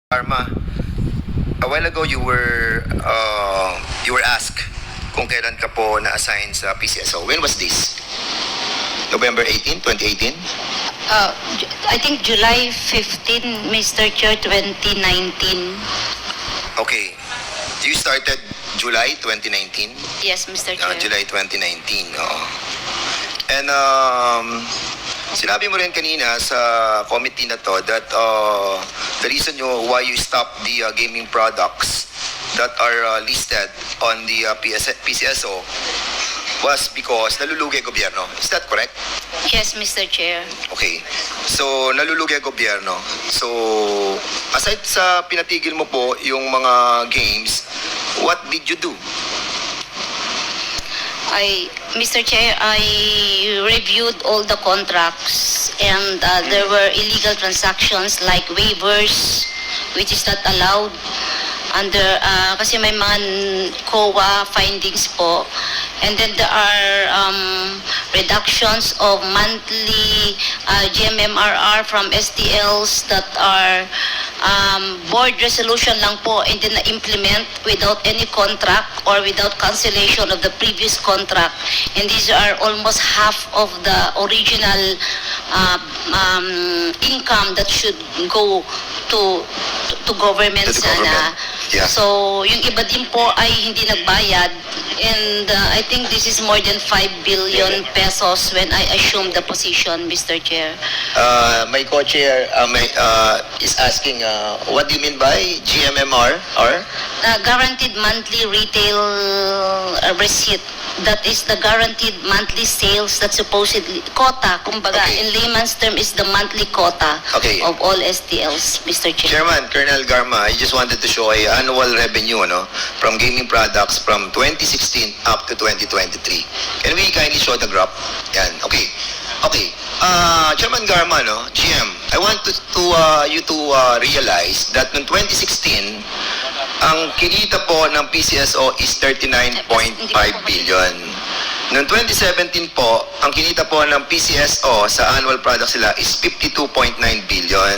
Karma, a while ago you were asked kung kailan ka po na-assign sa PCSO. When was this? November 18, 2018? I think July 15, Mr. Chair, 2019. Okay. You started July 2019? Yes, Mr. Chair. July 2019, oo. And sinabi mo rin kanina sa committee na to that the reason why you stopped the gaming products that are listed on the PCSO was because nalulugi gobyerno. Is that correct? Yes, Mr. Chair. Okay. So, nalulugi gobyerno. So, aside sa pinatigil mo po yung mga games, what did you do? Mr. Chair, I reviewed all the contracts and there were illegal transactions like waivers, which is not allowed under, kasi may mga COA findings po. And then there are reductions of monthly GMMRR from STLs that are board resolution lang po and then na-implement without any contract or without cancellation of the previous contract. And these are almost half of the original income that should go to government sana. Yeah. So, yung iba din po ay hindi nagbayad and I think this is more than 5 billion pesos when I assumed the position, Mr. Chair. My co-chair is asking, what do you mean by GMMR? Or? Guaranteed monthly retail receipt. That is the guaranteed monthly sales that supposedly, quota, kumbaga, Okay. in layman's term is the monthly quota Okay. of all STLs, Mr. Chair. Chairman, Colonel Garma, I just wanted to show a annual revenue from gaming products from 2016 up to 2023. Can we kindly show the graph? Yan, okay. Okay. Chairman Garma, GM, I want you to realize that noong 2016, ang kinita po ng PCSO is 39.5 billion. Noong 2017 po, ang kinita po ng PCSO sa annual products sila is 52.9 billion.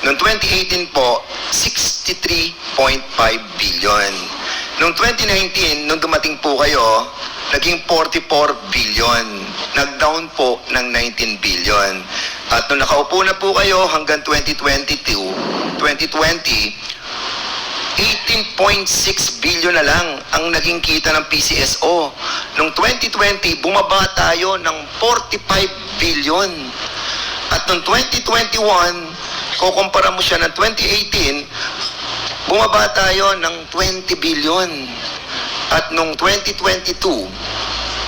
Noong 2018 po, 63.5 billion. Noong 2019, nung dumating po kayo, naging 44 billion. Nag-down po ng 19 billion. At nung nakaupo na po kayo hanggang 2020, 18.6 billion na lang ang naging kita ng PCSO. Noong 2020, bumaba tayo ng 45 billion. At noong 2021, kukumpara mo siya ng 2018, bumaba tayo ng 20 billion. At noong 2022,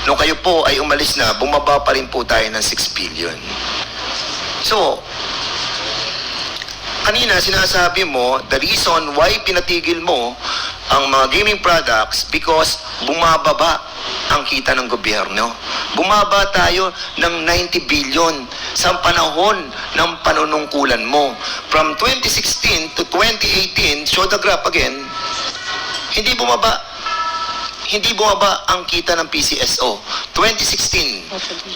nung kayo po ay umalis na, bumaba pa rin po tayo ng 6 billion. So, kanina sinasabi mo, the reason why pinatigil mo ang mga gaming products because bumababa ang kita ng gobyerno. Bumaba tayo ng 90 billion sa panahon ng panunungkulan mo. From 2016 to 2018, show the graph again, hindi bumaba ang kita ng PCSO. 2016,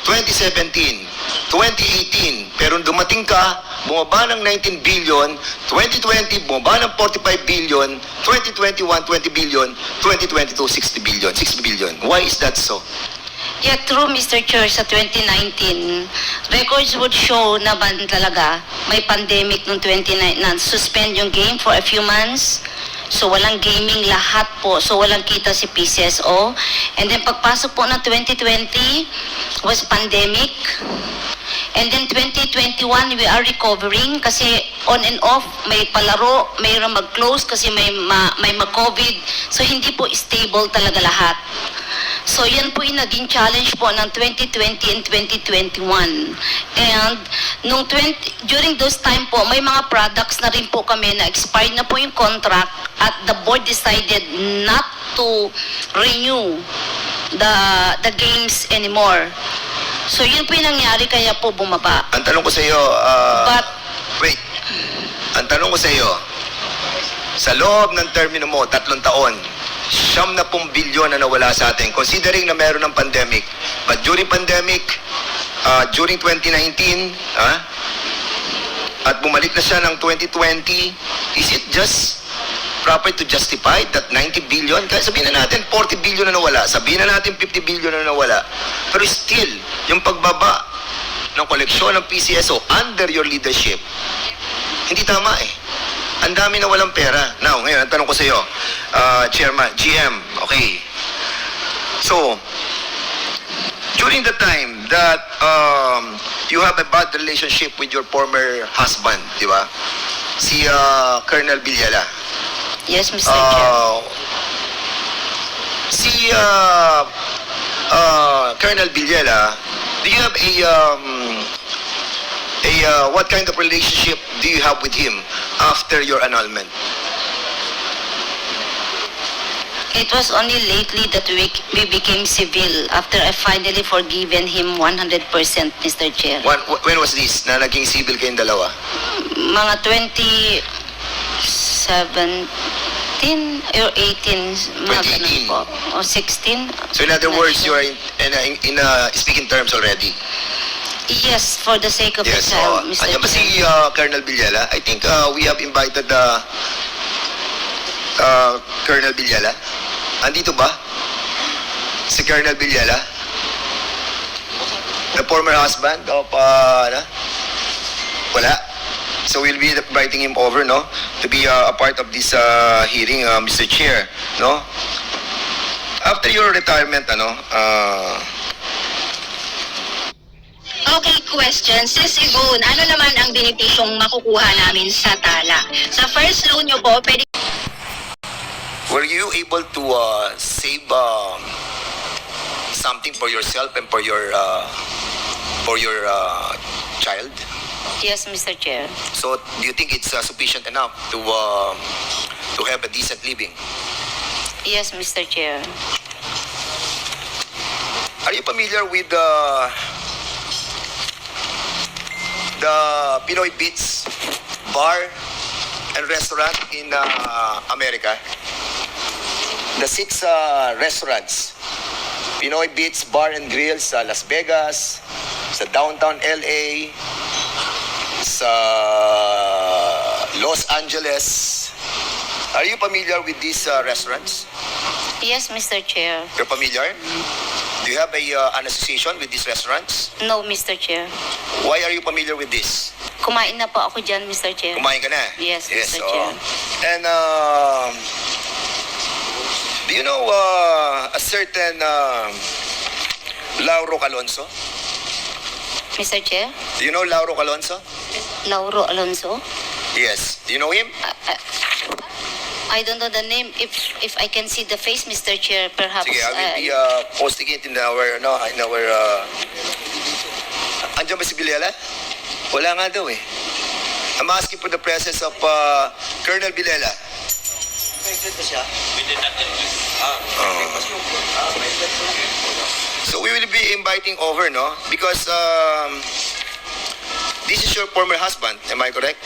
2017, 2018, pero dumating ka, bumaba ng 19 billion, 2020, bumaba ng 45 billion, 2021, 20 billion, 2022, 60 billion, 6 billion. Why is that so? Yeah, true, Mr. Chair, sa 2019, records would show na ba talaga may pandemic noong 2019, suspend yung game for a few months. So, walang gaming lahat po. So, walang kita si PCSO. And then, pagpasok po ng 2020 was pandemic. And then, 2021, we are recovering kasi on and off, may palaro, mayroon mag-close kasi may mag-COVID. So, hindi po stable talaga lahat. So, yan po yung naging challenge po ng 2020 and 2021. And during those time po, may mga products na rin po kami na expired na po yung contract at the board decided not to renew the games anymore. So, yun po yung nangyari kaya po bumaba. Ang tanong ko sa iyo, wait. Ang tanong ko sa iyo, sa loob ng termino mo, 3 taon, 70 bilyon na nawala sa atin, considering na meron ng pandemic. But during pandemic, during 2019, at bumalik na siya ng 2020, is it just proper to justify that 90 billion? Kaya sabihin na natin 40 billion na nawala, sabihin na natin 50 billion na nawala, pero still, yung pagbaba ng koleksyon ng PCSO under your leadership, hindi tama eh. Ang dami na walang pera. Now, ngayon, ang tanong ko sa iyo, Chairman, GM, okay. So, during the time that you have a bad relationship with your former husband, di ba? Si Colonel Villela. Yes, Mr. Chair. Si Colonel Villela, do you have what kind of relationship do you have with him after your annulment? It was only lately that we became civil after I finally forgiven him 100%, Mr. Chair. When was this na naging civil kayong dalawa? Mga 2017 or 18, mga ganun 2018. po. O 16. So in other Not words, you sure. are in speaking terms already. Yes, for the sake of Yes. the child, Mr. Andiyan ba si Chair. Colonel Villela? I think we have invited Colonel Villela. Andito ba? Si Colonel Villela? The former husband of wala. So we'll be inviting him over, no, to be a part of this hearing, Mr. Chair, no. After your retirement, Okay, question. Sis Yvonne, ano naman ang benepisyong makukuha namin sa tala? Sa first loan nyo po, pwede were you able to save something for yourself and for your child? Yes, Mr. Chair. So, do you think it's sufficient enough to have a decent living? Yes, Mr. Chair. Are you familiar with the Pinoy Beats bar and restaurant in America? The 6 restaurants, Pinoy Beats Bar and Grill sa Las Vegas, sa downtown LA, sa Los Angeles. Are you familiar with these restaurants? Yes, Mr. Chair. You're familiar? Do you have an association with these restaurants? No, Mr. Chair. Why are you familiar with this? Kumain na po ako dyan, Mr. Chair. Kumain ka na? Yes, Mr. oo. Chair. And do you know a certain Lauro Calonso? Mr. Chair? Do you know Lauro Calonso? Lauro Alonso? Yes. Do you know him? I don't know the name. If I can see the face, Mr. Chair, perhaps. Sige, I will be posting it in our Andiyan ba si Villela? Wala nga daw eh. I'm asking for the presence of Colonel Villela. So we will be inviting over, no? Because this is your former husband, am I correct?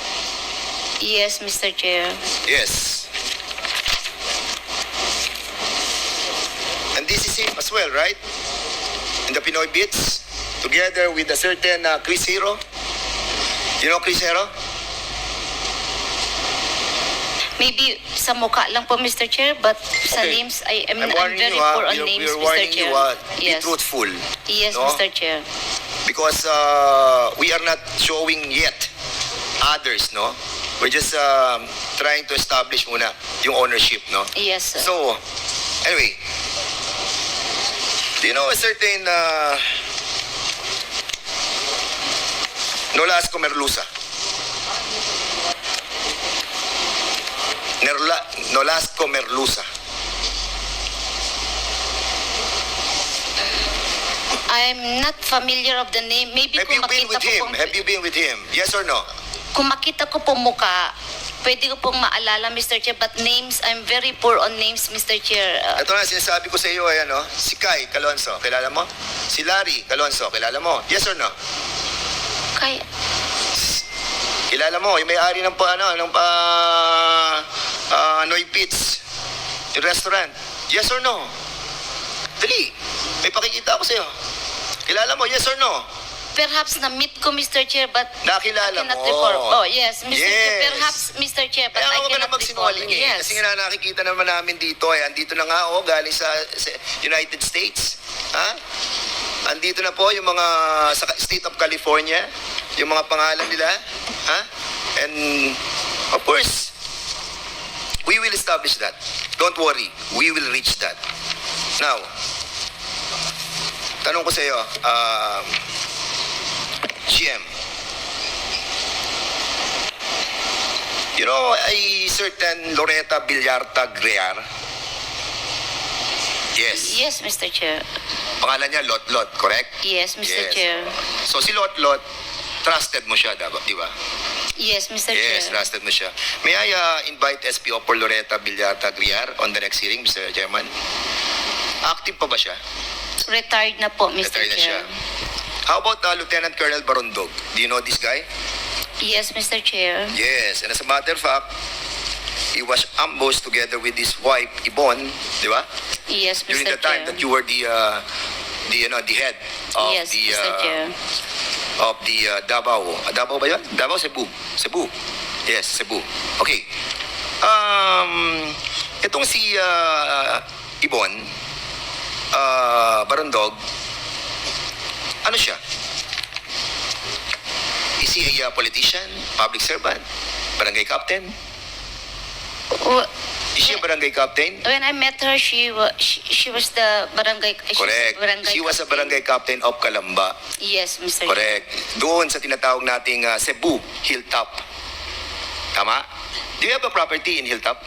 Yes, Mr. Chair. Yes. And this is him as well, right? In the Pinoy Beats, together with a certain Chris Hero. You know Chris Hero? Maybe sa mukha lang po, Mr. Chair, but sa Okay. names, I'm warning very you, poor on we're names, Mr. warning Chair. you, be Yes. truthful. Yes, no? Mr. Chair. Because we are not showing yet others, no? We're just trying to establish muna yung ownership, no? Yes, sir. So, anyway, do you know a certain Nolasco Merluza? Nolasco Merluza. I'm not familiar of the name. Maybe Have you been with him? Have you been with him? Yes or no? Kung makita ko po mukha, pwede ko pong maalala, Mr. Chair, but names, I'm very poor on names, Mr. Chair. Ito na sinasabi ko sa iyo, ayan, no? Si Kai Calonso, kilala mo? Si Larry Calonso, kilala mo? Yes or no? Kaya, Kilala mo, yung may-ari ng Noy Pits, yung restaurant. Yes or no? Dali, may pakikita ako sa iyo. Kilala mo, yes or no? perhaps na-meet ko, Mr. Chair, but Nakilala I cannot mo. recall. Oh, yes, Mr. Chair. Yes. Perhaps, Mr. Chair, but Kaya I ako ka na cannot recall. magsinungaling eh. Yes. Kasi nga nakikita naman namin dito eh. Andito na nga galing sa United States. Ha? Andito na po yung mga sa State of California, yung mga pangalan nila. Ha? And of course, we will establish that. Don't worry, we will reach that. Now, tanong ko sa iyo, GM, you know, a certain Loretta Villarta Grear? Yes. Yes, Mr. Chair. Pangalan niya Lot, correct? Yes, Mr. Yes. Chair. So si Lot, trusted mo siya, di ba? Yes, Mr. Yes, Chair. trusted mo siya. May I invite SPO for Loretta Villarta Grear on the next hearing, Mr. Chairman? Active pa ba siya? Retired na po, Mr. Retired na siya. Chair. How about Lieutenant Colonel Barondog? Do you know this guy? Yes, Mr. Chair. Yes, and as a matter of fact, he was ambushed together with his wife, Yvonne, di ba? Yes, Mr. During the Chair. time that you were the head of Yes, the Mr. Chair. Davao. Davao ba yun? Davao, Cebu. Cebu. Yes, Cebu. Okay. Itong si Yvonne, Barondog, ano siya? Is he a politician, public servant, barangay captain? Oh, Is she a barangay captain? when I met her, she was the barangay. Correct. She was a barangay captain of Calamba. Yes, Mr. Chair. Correct. Doon sa tinatawag nating Cebu, Hilltop. Tama? Do you have a property in Hilltop?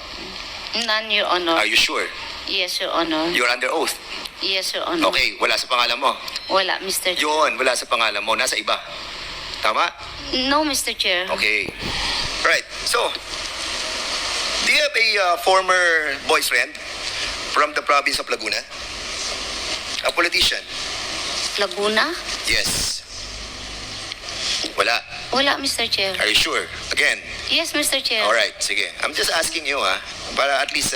None, Your Honor. Are you sure? Yes, Your Honor. You're under oath. Yes, Your Honor. Okay, wala sa pangalan mo. Wala, Mr. Chair. Yun, wala sa pangalan mo. Nasa iba. Tama? No, Mr. Chair. Okay. Right. So, do you have a former boyfriend from the province of Laguna? A politician? Laguna? Yes. Wala. Wala, Mr. Chair. Are you sure? Again. Yes, Mr. Chair. All right, sige. I'm just asking you, para at least,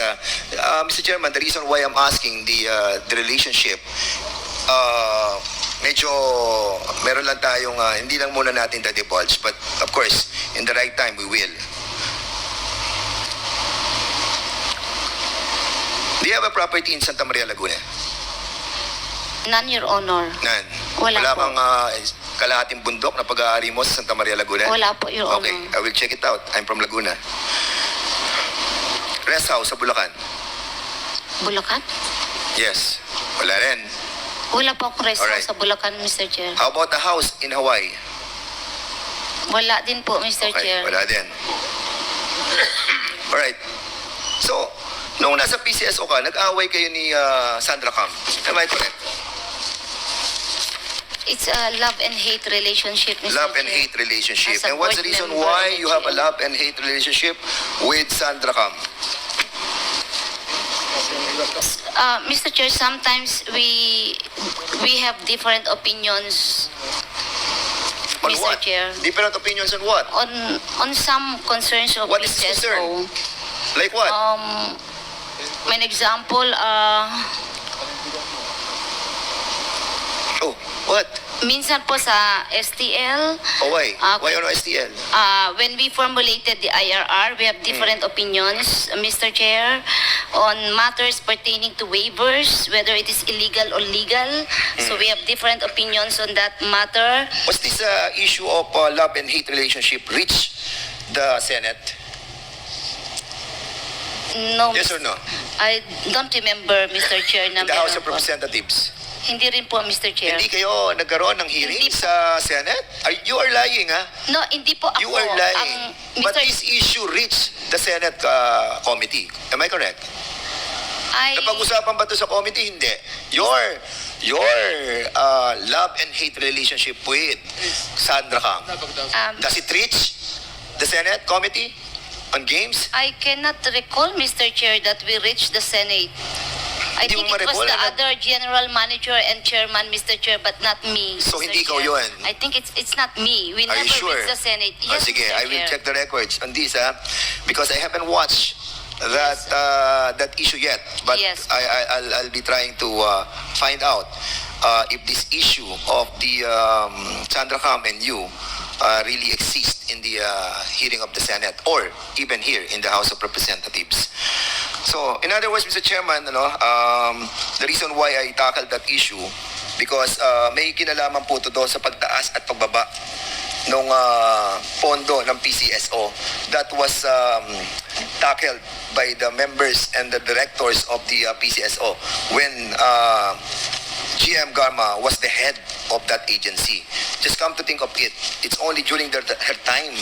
Mr. Chairman, the reason why I'm asking the relationship, medyo meron lang tayong, hindi lang muna natin divulge, but of course, in the right time, we will. Do you have a property in Santa Maria, Laguna? None, Your Honor. None. Wala po. kang kalahating bundok na pag-aari mo sa Santa Maria, Laguna? Wala po, Your Honor. Okay, I will check it out. I'm from Laguna. Rest house sa Bulacan? Bulacan? Yes. Wala rin. Wala po akong rest Alright. house sa Bulacan, Mr. Chair. How about a house in Hawaii? Wala din po, Mr. Okay, Chair. wala din. Alright. So, nung nasa PCSO ka, nag-away kayo ni Sandra Cam. Am I correct? It's a love and hate relationship, Mr. Love and Chair. hate relationship. As a And what's the board reason member why of you have a GM. love and hate relationship with Sandra Cam? Mr. Chair, sometimes we have different opinions, On Mr. what? Chair, Different opinions on what? on some concerns of What is concern? Like what? An example, Oh, what? minsan po sa STL, Oh, why? Ah, Why on STL? when we formulated the IRR, we have different opinions, Mr. Chair, on matters pertaining to waivers, whether it is illegal or legal. So we have different opinions on that matter. Was this issue of love and hate relationship reach the Senate? No, Yes or no? I don't remember, Mr. Chair, na In the House meron of po. Representatives? Hindi rin po, Mr. Chair. Hindi kayo nagkaroon ng hearing Hindi po. sa Senate? You are lying, ha? No, hindi po ako. You are lying. But Mr. this issue reached the Senate committee. Am I correct? Napag-usapan ba ito sa committee? Hindi. Your love and hate relationship with Sandra Cam, does it reach the Senate committee on games? I cannot recall, Mr. Chair, that we reached the Senate. I Hindi think mo it was ma-recall, the ano? other general manager and chairman, Mr. Chair, but not me. So, Mr. hindi ikaw Chair. yun? I think it's not me. We Are you never sure? reached the Senate. Ah, Yes, sige, Mr. I will Chair. check the records on this, because I haven't watched that issue yet. But Yes. I'll be trying to find out. if this issue of the Chandra Kam and you really exist in the hearing of the Senate or even here in the House of Representatives. So, in other words, Mr. Chairman, the reason why I tackled that issue because may kinalaman po ito doon sa pagtaas at pagbaba ng pondo ng PCSO that was tackled by the members and the directors of the PCSO when GM Garma was the head of that agency. Just come to think of it, it's only during her time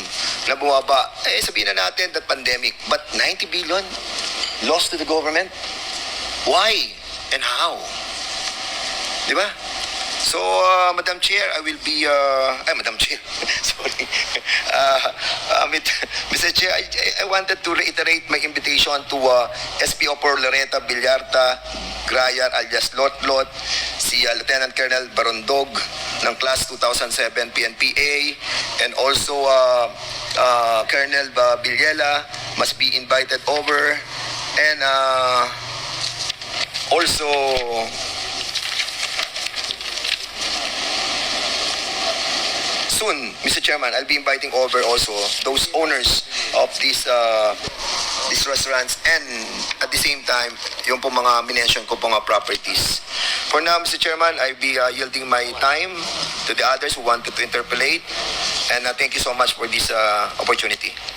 na bumaba. Sabihin na natin that pandemic, but 90 billion lost to the government? Why and how? Di ba? So, Madam Chair, I will be, Madam Chair, sorry. Mr. Chair, I wanted to reiterate my invitation to SPO for Loretta Villarta, Grayan alias Lotlot, si Lieutenant Colonel Barondog ng Class 2007 PNPA, and also Colonel Villela must be invited over, and also soon, Mr. Chairman, I'll be inviting over also those owners of these restaurants and at the same time, yung po mga minention ko po mga properties. For now, Mr. Chairman, I'll be yielding my time to the others who wanted to interpolate, and thank you so much for this opportunity.